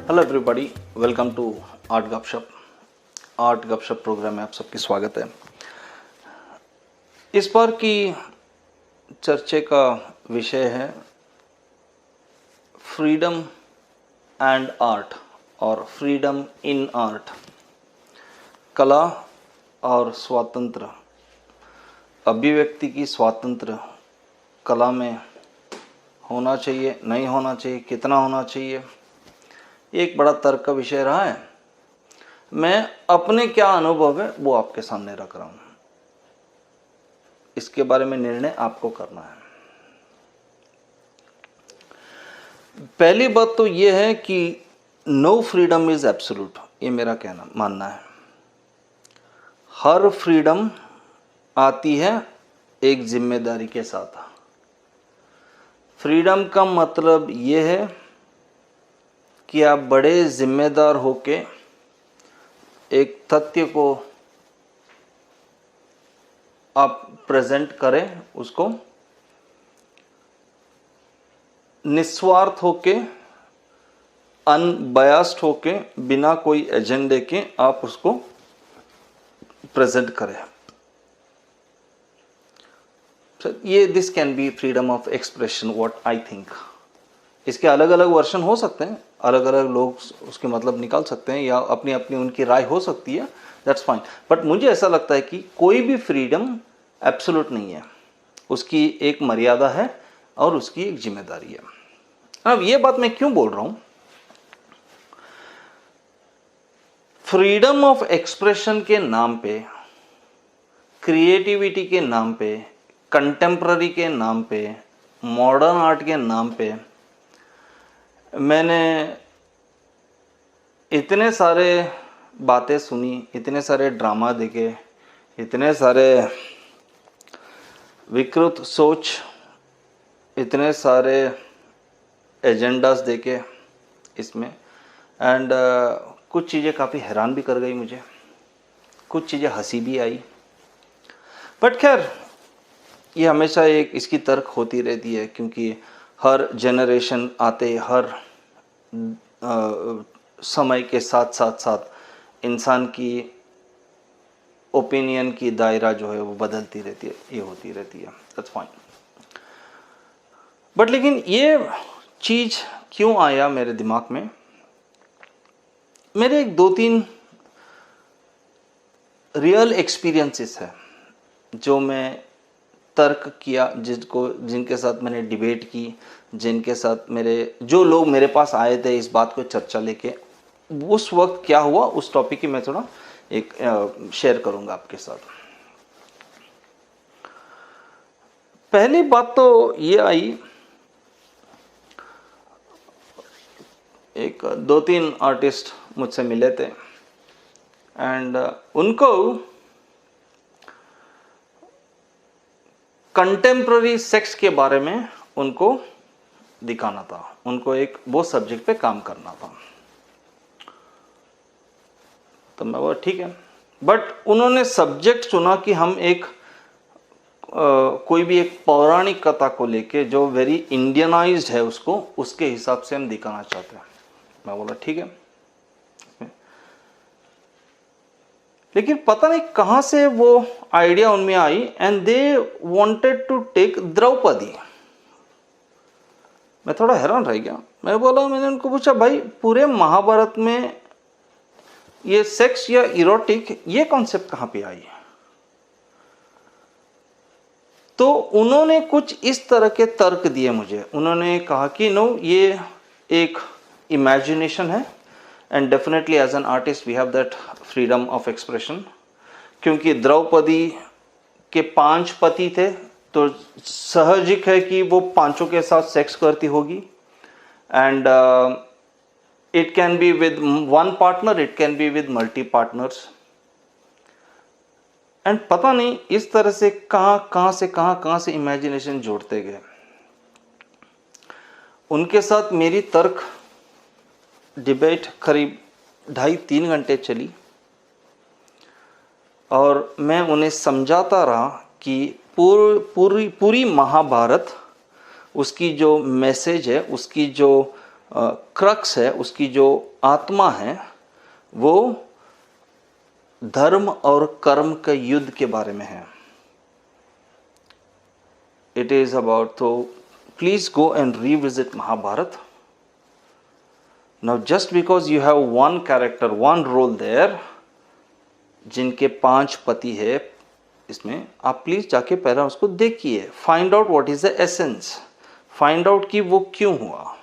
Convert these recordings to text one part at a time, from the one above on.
Hello everybody, welcome to art Gapshap. Art Gapshap program में आप सबकी स्वागत है। इस बार की चर्चा का विषय है फ्रीडम एंड आर्ट और फ्रीडम इन आर्ट, कला और स्वातंत्र, अभिव्यक्ति की स्वातंत्र कला में होना चाहिए, नहीं होना चाहिए, कितना होना चाहिए, एक बड़ा तर्क का विषय रहा है। मैं अपने क्या अनुभव है वो आपके सामने रख रहा हूं, इसके बारे में निर्णय आपको करना है। पहली बात तो यह है कि नो फ्रीडम इज एब्सोल्यूट, ये मेरा कहना मानना है। हर फ्रीडम आती है एक जिम्मेदारी के साथ। फ्रीडम का मतलब यह है कि आप बड़े जिम्मेदार होके एक तथ्य को आप प्रेजेंट करें, उसको निस्वार्थ होके, अनबयास्ड होके, बिना कोई एजेंडे के आप उसको प्रेजेंट करें। ये this can be freedom of expression, what I think. इसके अलग अलग वर्जन हो सकते हैं, अलग अलग लोग उसके मतलब निकाल सकते हैं या अपनी अपनी उनकी राय हो सकती है, दैट्स फाइन। बट मुझे ऐसा लगता है कि कोई भी फ्रीडम एब्सोल्यूट नहीं है, उसकी एक मर्यादा है और उसकी एक जिम्मेदारी है। अब ये बात मैं क्यों बोल रहा हूं? फ्रीडम ऑफ एक्सप्रेशन के नाम पे, क्रिएटिविटी के नाम पे, कंटेम्प्ररी के नाम पे, मॉडर्न आर्ट के नाम पे मैंने इतने सारे बातें सुनी, इतने सारे ड्रामा देखे, इतने सारे विकृत सोच, इतने सारे एजेंडास देखे इसमें, एंड कुछ चीज़ें काफ़ी हैरान भी कर गई मुझे, कुछ चीज़ें हंसी भी आई। बट खैर, ये हमेशा एक इसकी तर्क होती रहती है, क्योंकि हर जनरेशन आते, हर समय के साथ साथ साथ इंसान की ओपिनियन की दायरा जो है वो बदलती रहती है, ये होती रहती है, दैट्स फाइन। बट लेकिन ये चीज़ क्यों आया मेरे दिमाग में? मेरे एक दो तीन रियल एक्सपीरियंसेस है जो मैं तर्क किया, जिनके साथ मैंने डिबेट की, जिनके साथ जो लोग मेरे पास आए थे इस बात को चर्चा लेके, उस वक्त क्या हुआ, उस टॉपिक की मैं थोड़ा एक शेयर करूंगा आपके साथ। पहली बात तो ये आई, एक दो तीन आर्टिस्ट मुझसे मिले थे एंड उनको कंटेम्प्ररी सेक्स के बारे में उनको दिखाना था, उनको एक वो सब्जेक्ट पे काम करना था। तो मैं बोला ठीक है, बट उन्होंने सब्जेक्ट चुना कि हम एक कोई भी एक पौराणिक कथा को लेके जो वेरी इंडियनाइज्ड है उसको, उसके हिसाब से हम दिखाना चाहते हैं। मैं बोला ठीक है, लेकिन पता नहीं कहां से वो आइडिया उनमें आई and they wanted to take Draupadi. मैं थोड़ा हैरान रह गया। मैंने उनको पूछा, भाई पूरे महाभारत में ये सेक्स या इरोटिक ये कॉन्सेप्ट कहां पे आई है? तो उन्होंने कुछ इस तरह के तर्क दिए मुझे। उन्होंने कहा कि नो, ये एक इमेजिनेशन है and definitely as an artist we have that freedom of expression, क्योंकि द्रौपदी के 5 पति थे तो सहजिक है कि वो पांचों के साथ सेक्स करती होगी, and it can be with one partner, it can be with multi partners. And पता नहीं इस तरह से कहां से इमेजिनेशन जोड़ते गए। उनके साथ मेरी तर्क डिबेट करीब 2.5-3 घंटे चली और मैं उन्हें समझाता रहा कि पूरी महाभारत, उसकी जो मैसेज है, उसकी जो क्रक्स है, उसकी जो आत्मा है, वो धर्म और कर्म के युद्ध के बारे में है. It is about, so please go and revisit Mahabharata. Now just because you have one character, one role there, जिनके 5 पति है इसमें, आप प्लीज जाके पहले उसको देखिए. Find out what is the essence, find out कि वो क्यों हुआ.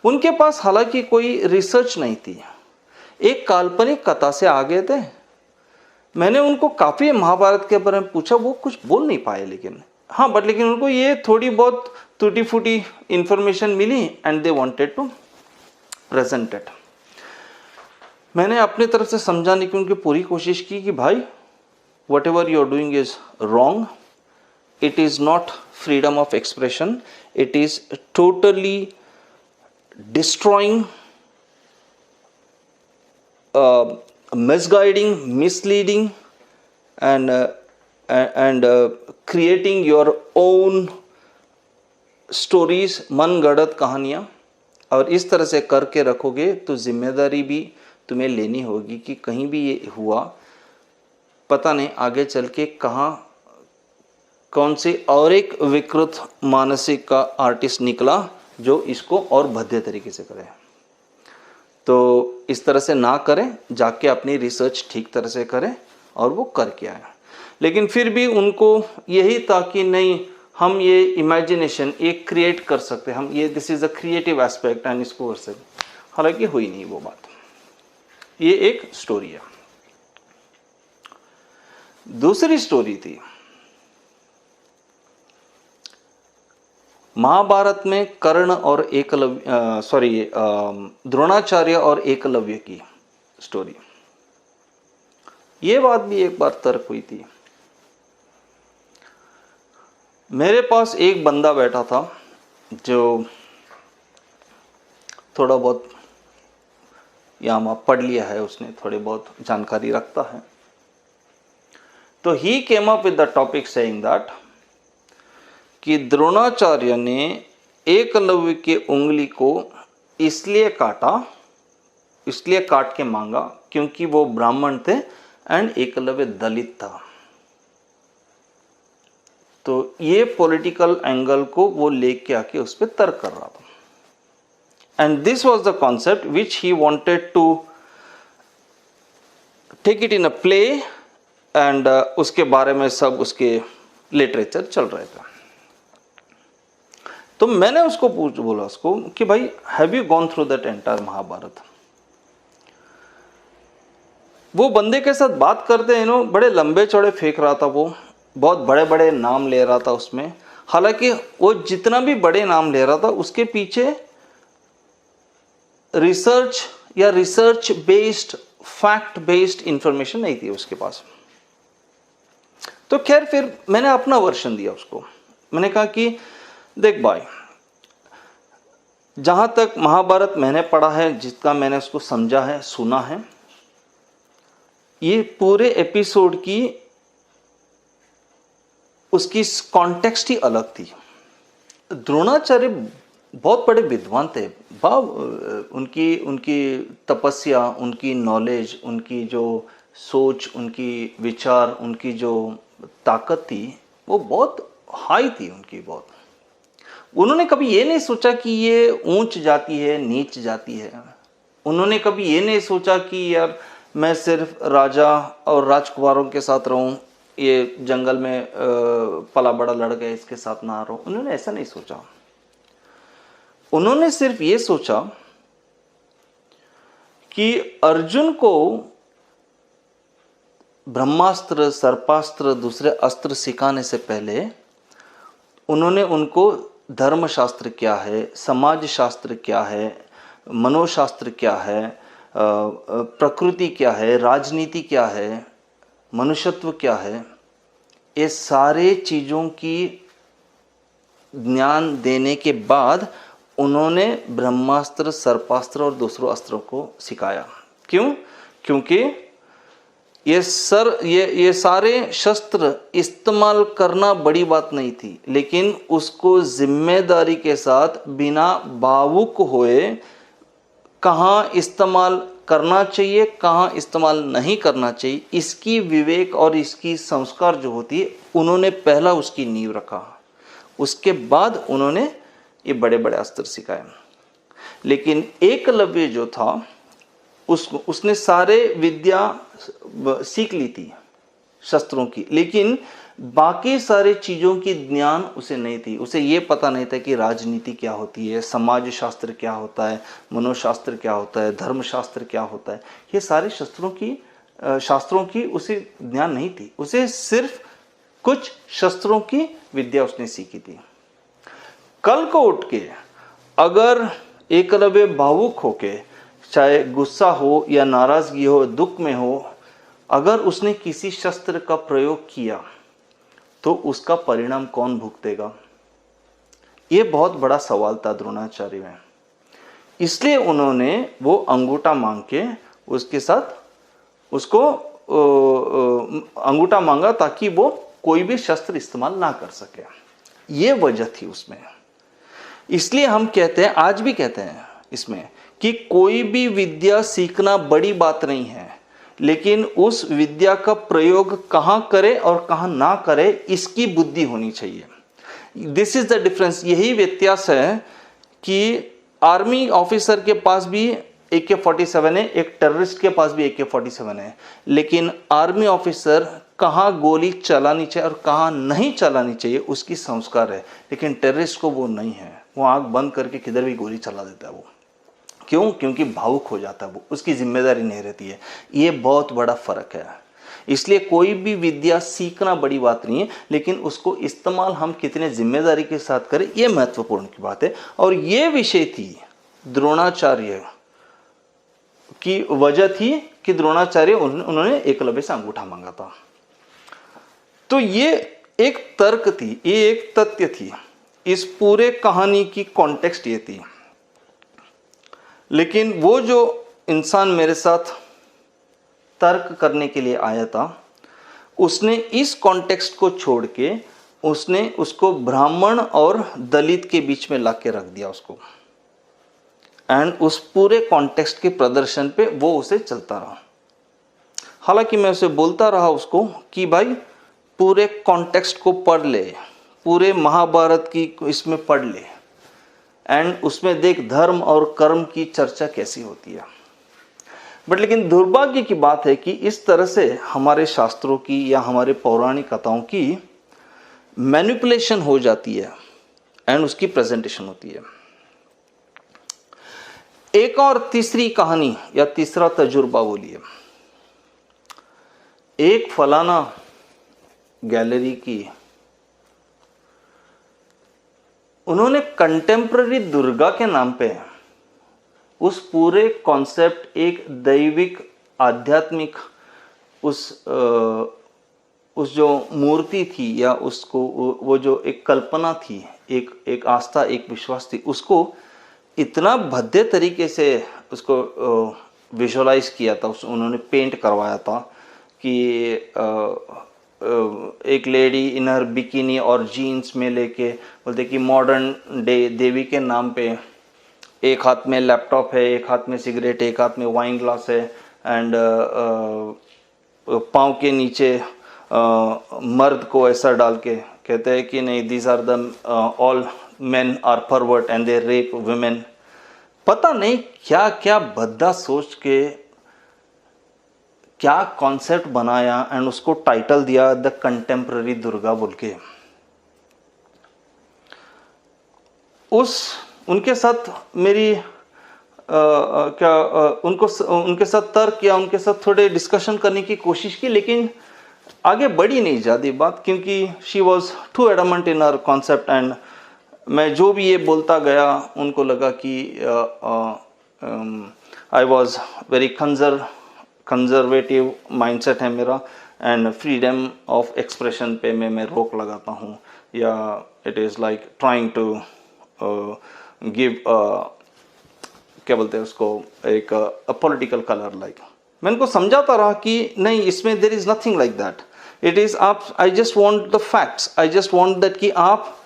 उनके पास हालांकि कोई रिसर्च नहीं थी, एक काल्पनिक कथा से आ गए थे. मैंने उनको काफी महाभारत के बारे में पूछा, वो कुछ बोल नहीं पाए, लेकिन हाँ बट लेकिन उनको ये थोड़ी बहुत टूटी फूटी इंफॉर्मेशन मिली and they wanted to present it. मैंने अपनी तरफ से समझाने की उनकी पूरी कोशिश की कि भाई whatever you are doing is wrong, it is not freedom of expression, it is totally destroying, misguiding, misleading and creating your own stories, मन गढ़त कहानियाँ. और इस तरह से करके रखोगे तो जिम्मेदारी भी तुम्हें लेनी होगी कि कहीं भी ये हुआ, पता नहीं आगे चल के कहाँ कौन से और एक विकृत मानसिक का आर्टिस्ट निकला जो इसको और भद्दे तरीके से करे. तो इस तरह से ना करें, जाके अपनी रिसर्च ठीक तरह से करें, और वो करके आए. लेकिन फिर भी उनको यही था कि नहीं, हम ये इमेजिनेशन एक क्रिएट कर सकते हैं, हम ये this is a creative aspect and इसको कर सकते. हालांकि हुई नहीं वो बात. ये एक स्टोरी है. दूसरी स्टोरी थी महाभारत में कर्ण और एकलव्य, द्रोणाचार्य और एकलव्य की स्टोरी. ये बात भी एक बार तर्क हुई थी. मेरे पास एक बंदा बैठा था जो थोड़ा बहुत यहाँ पढ़ लिया है, उसने थोड़ी बहुत जानकारी रखता है. तो ही came up with the topic saying that कि द्रोणाचार्य ने एकलव्य के उंगली को इसलिए काट के मांगा क्योंकि वो ब्राह्मण थे एंड एकलव्य दलित था. तो ये पॉलिटिकल एंगल को वो लेके आके उस पर तर्क कर रहा था. And this was the concept which he wanted to take it in a play, and उसके बारे में सब उसके लिटरेचर चल रहे थे. तो मैंने उसको बोला उसको कि भाई have you gone through that entire Mahabharata. वो बंदे के साथ बात करते हैं, नो बड़े लंबे चौड़े फेंक रहा था, वो बहुत बड़े बड़े नाम ले रहा था उसमें. हालांकि वो जितना भी बड़े नाम ले रहा था उसके पीछे रिसर्च या research based, fact based information नहीं थी उसके पास. तो खैर फिर मैंने अपना वर्शन दिया उसको. मैंने कहा कि देख भाई, जहां तक महाभारत मैंने पढ़ा है, जितना मैंने उसको समझा है, सुना है, ये पूरे एपिसोड की उसकी कॉन्टेक्स्ट ही अलग थी. द्रोणाचार्य बहुत बड़े विद्वान थे. उनकी तपस्या, उनकी नॉलेज, उनकी जो सोच, उनकी विचार, उनकी जो ताकत थी वो बहुत हाई थी उनकी. बहुत उन्होंने कभी ये नहीं सोचा कि ये ऊंच जाती है, नीच जाती है. उन्होंने कभी ये नहीं सोचा कि यार मैं सिर्फ राजा और राजकुमारों के साथ रहूं, ये जंगल में पला बड़ा लड़का है इसके साथ ना रहूं. उन्होंने ऐसा नहीं सोचा. उन्होंने सिर्फ ये सोचा कि अर्जुन को ब्रह्मास्त्र, सर्पास्त्र, दूसरे अस्त्र सिखाने से पहले उन्होंने उनको धर्मशास्त्र क्या है, समाज शास्त्र क्या है, मनोशास्त्र क्या है, प्रकृति क्या है, राजनीति क्या है, मनुष्यत्व क्या है, ये सारे चीज़ों की ज्ञान देने के बाद उन्होंने ब्रह्मास्त्र, सर्पास्त्र और दूसरों अस्त्रों को सिखाया. क्यों? क्योंकि ये सारे शस्त्र इस्तेमाल करना बड़ी बात नहीं थी, लेकिन उसको जिम्मेदारी के साथ बिना भावुक हुए कहाँ इस्तेमाल करना चाहिए, कहाँ इस्तेमाल नहीं करना चाहिए, इसकी विवेक और इसकी संस्कार जो होती है, उन्होंने पहला उसकी नींव रखा। उसके बाद उन्होंने ये बड़े बड़े अस्त्र सिखाए। लेकिन एकलव्य जो था उसने सारे विद्या सीख ली थी शस्त्रों की, लेकिन बाकी सारे चीज़ों की ज्ञान उसे नहीं थी। उसे ये पता नहीं था कि राजनीति क्या होती है, समाज शास्त्र क्या होता है, मनोशास्त्र क्या होता है, धर्मशास्त्र क्या होता है। ये सारे शास्त्रों की उसे ज्ञान नहीं थी। उसे सिर्फ कुछ शस्त्रों की विद्या उसने सीखी थी। कल को उठ के अगर एकलव्य भावुक होके, चाहे गुस्सा हो या नाराजगी हो, दुख में हो, अगर उसने किसी शस्त्र का प्रयोग किया तो उसका परिणाम कौन भुगतेगा? ये बहुत बड़ा सवाल था द्रोणाचार्य में। इसलिए उन्होंने वो अंगूठा मांग के उसके साथ उसको अंगूठा मांगा ताकि वो कोई भी शस्त्र इस्तेमाल ना कर सके। ये वजह थी उसमें। इसलिए हम कहते हैं, आज भी कहते हैं इसमें, कि कोई भी विद्या सीखना बड़ी बात नहीं है, लेकिन उस विद्या का प्रयोग कहाँ करे और कहाँ ना करे, इसकी बुद्धि होनी चाहिए। This is the difference. यही व्यत्यास है कि आर्मी ऑफिसर के पास भी AK-47 है, एक टेररिस्ट के पास भी AK-47 है, लेकिन आर्मी ऑफिसर कहाँ गोली चलानी चाहिए और कहाँ नहीं चलानी चाहिए उसकी संस्कार है, लेकिन टेररिस्ट को वो नहीं है। वो आंख बंद करके किधर भी गोली चला देता है। वो क्यों? क्योंकि भावुक हो जाता है, वो उसकी जिम्मेदारी नहीं रहती है। ये बहुत बड़ा फर्क है। इसलिए कोई भी विद्या सीखना बड़ी बात नहीं है, लेकिन उसको इस्तेमाल हम कितने जिम्मेदारी के साथ करें, ये महत्वपूर्ण की बात है। और ये विषय थी द्रोणाचार्य की वजह थी कि द्रोणाचार्य उन्होंने एकलव्य से अंगूठा मांगा था। तो ये एक तर्क थी, ये एक तथ्य थी। इस पूरे कहानी की कॉन्टेक्स्ट ये थी। लेकिन वो जो इंसान मेरे साथ तर्क करने के लिए आया था, उसने इस कॉन्टेक्स्ट को छोड़ के उसने उसको ब्राह्मण और दलित के बीच में ला के रख दिया उसको, एंड उस पूरे कॉन्टेक्स्ट के प्रदर्शन पे वो उसे चलता रहा। हालांकि मैं उसे बोलता रहा उसको कि भाई पूरे कॉन्टेक्स्ट को पढ़ ले, पूरे महाभारत की इसमें पढ़ ले, एंड उसमें देख धर्म और कर्म की चर्चा कैसी होती है। बट लेकिन दुर्भाग्य की बात है कि इस तरह से हमारे शास्त्रों की या हमारे पौराणिक कथाओं की मैनिपुलेशन हो जाती है एंड उसकी प्रेजेंटेशन होती है। एक और तीसरी कहानी या तीसरा तजुर्बा बोलिए। एक फलाना गैलरी की उन्होंने कंटेम्प्ररी दुर्गा के नाम पे उस पूरे कॉन्सेप्ट, एक दैविक आध्यात्मिक उस जो मूर्ति थी या उसको वो जो एक कल्पना थी, एक आस्था, एक विश्वास थी, उसको इतना भद्दे तरीके से उसको विजुअलाइज किया था, उन्होंने पेंट करवाया था कि एक लेडी इन हर बिकिनी और जीन्स में लेके बोलते कि मॉडर्न डे देवी के नाम पे, एक हाथ में लैपटॉप है, एक हाथ में सिगरेट, एक हाथ में वाइन ग्लास है, एंड पाँव के नीचे मर्द को ऐसा डाल के कहते हैं कि नहीं, these are the all men are pervert and they rape women. पता नहीं क्या क्या भद्दा सोच के क्या कॉन्सेप्ट बनाया एंड उसको टाइटल दिया द कंटेम्प्ररी दुर्गा बोल के। उनके साथ मेरी उनके साथ तर्क या उनके साथ थोड़े डिस्कशन करने की कोशिश की, लेकिन आगे बढ़ी नहीं ज़्यादा बात, क्योंकि she was too adamant in her concept. And मैं जो भी ये बोलता गया उनको लगा कि I was very conservative mindset है मेरा, एंड फ्रीडम ऑफ एक्सप्रेशन पे मैं रोक लगाता हूँ, या it is like trying to give क्या बोलते हैं उसको, एक पॉलिटिकल कलर लाइक। मैं उनको समझाता रहा कि नहीं, इसमें there is nothing like that, it is आप, I just want the facts, I just want that कि आप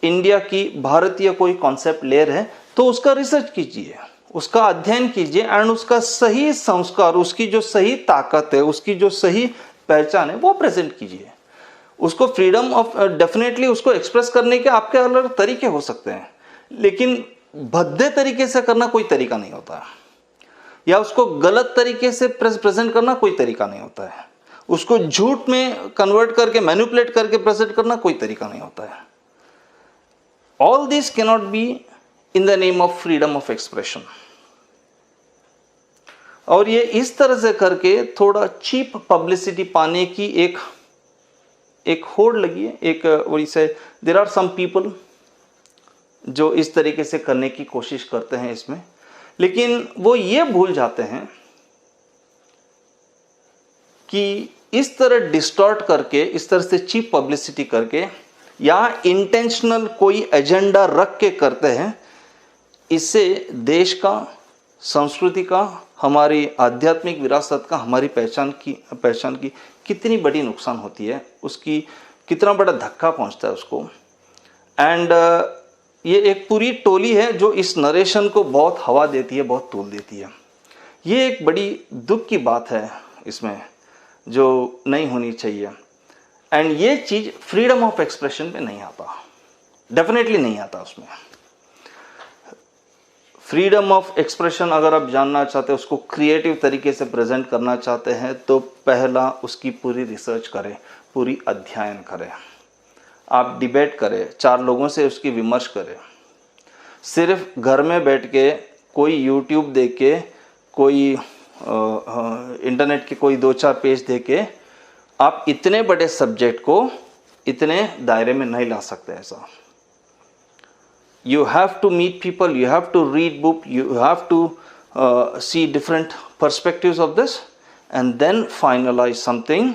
इंडिया की भारतीय कोई कॉन्सेप्ट ले रहे हैं तो उसका रिसर्च कीजिए, उसका अध्ययन कीजिए एंड उसका सही संस्कार, उसकी जो सही ताकत है, उसकी जो सही पहचान है वो प्रेजेंट कीजिए। उसको फ्रीडम ऑफ, डेफिनेटली उसको एक्सप्रेस करने के आपके अलग तरीके हो सकते हैं, लेकिन भद्दे तरीके से करना कोई तरीका नहीं होता है, या उसको गलत तरीके से प्रेजेंट करना कोई तरीका नहीं होता है, उसको झूठ में कन्वर्ट करके मैनिपुलेट करके प्रेजेंट करना कोई तरीका नहीं होता है। All this cannot be in the name of freedom of expression. और ये इस तरह से करके थोड़ा चीप पब्लिसिटी पाने की एक होड़ लगी है, एक वही से देयर आर सम पीपल जो इस तरीके से करने की कोशिश करते हैं इसमें, लेकिन वो ये भूल जाते हैं कि इस तरह डिस्टॉर्ट करके, इस तरह से चीप पब्लिसिटी करके या इंटेंशनल कोई एजेंडा रख के करते हैं, इससे देश का, संस्कृति का, हमारी आध्यात्मिक विरासत का, हमारी पहचान की कितनी बड़ी नुकसान होती है, उसकी कितना बड़ा धक्का पहुंचता है उसको। एंड ये एक पूरी टोली है जो इस नरेशन को बहुत हवा देती है, बहुत तूल देती है। ये एक बड़ी दुख की बात है इसमें, जो नहीं होनी चाहिए। एंड ये चीज़ फ्रीडम ऑफ एक्सप्रेशन पे नहीं आता, डेफिनेटली नहीं आता उसमें। फ्रीडम ऑफ एक्सप्रेशन अगर आप जानना चाहते हैं, उसको क्रिएटिव तरीके से प्रेजेंट करना चाहते हैं, तो पहला उसकी पूरी रिसर्च करें, पूरी अध्ययन करें, आप डिबेट करें, 4 लोगों से उसकी विमर्श करें। सिर्फ घर में बैठ के कोई यूट्यूब देख के, कोई इंटरनेट के कोई 2-4 पेज देख के आप इतने बड़े सब्जेक्ट को इतने दायरे में नहीं ला सकते। ऐसा you have to meet people, you have to read book, you have to see different perspectives of this and then finalize something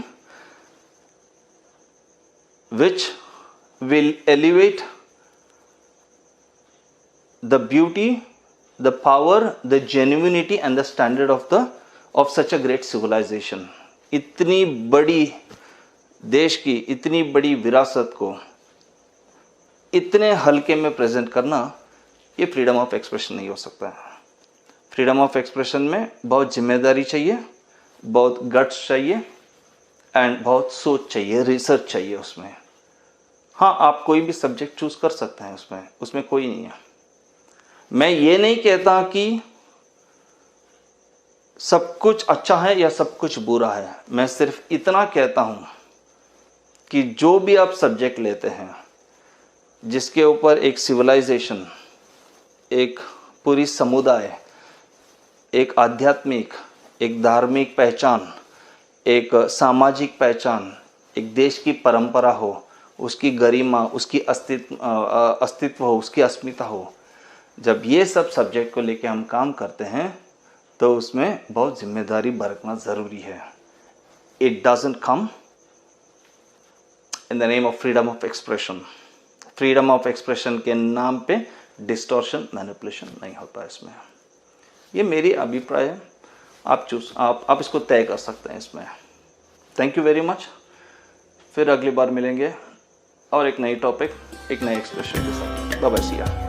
which will elevate the beauty, the power, the genuinity and the standard of such a great civilization। इतनी बड़ी देश की इतनी बड़ी विरासत को इतने हल्के में प्रेजेंट करना, ये फ्रीडम ऑफ एक्सप्रेशन नहीं हो सकता है। फ्रीडम ऑफ एक्सप्रेशन में बहुत जिम्मेदारी चाहिए, बहुत गट्स चाहिए एंड बहुत सोच चाहिए, रिसर्च चाहिए उसमें। हाँ, आप कोई भी सब्जेक्ट चूज कर सकते हैं उसमें कोई नहीं है। मैं ये नहीं कहता कि सब कुछ अच्छा है या सब कुछ बुरा है, मैं सिर्फ इतना कहता हूँ कि जो भी आप सब्जेक्ट लेते हैं, जिसके ऊपर एक सिविलाइजेशन, एक पूरी समुदाय, एक आध्यात्मिक, एक धार्मिक पहचान, एक सामाजिक पहचान, एक देश की परंपरा हो, उसकी गरिमा, उसकी अस्तित्व हो, उसकी अस्मिता हो, जब ये सब सब्जेक्ट को लेके हम काम करते हैं तो उसमें बहुत जिम्मेदारी बरतना ज़रूरी है। It doesn't come in the name of freedom of expression. Freedom of expression के नाम पे डिस्टॉर्शन, मैनिपुलेशन नहीं होता इसमें। ये मेरी अभिप्राय है, आप इसको तय कर सकते हैं इसमें। Thank you very much. फिर अगली बार मिलेंगे और एक नई टॉपिक, एक नए एक्सप्रेशन के साथ। Bye bye, see you.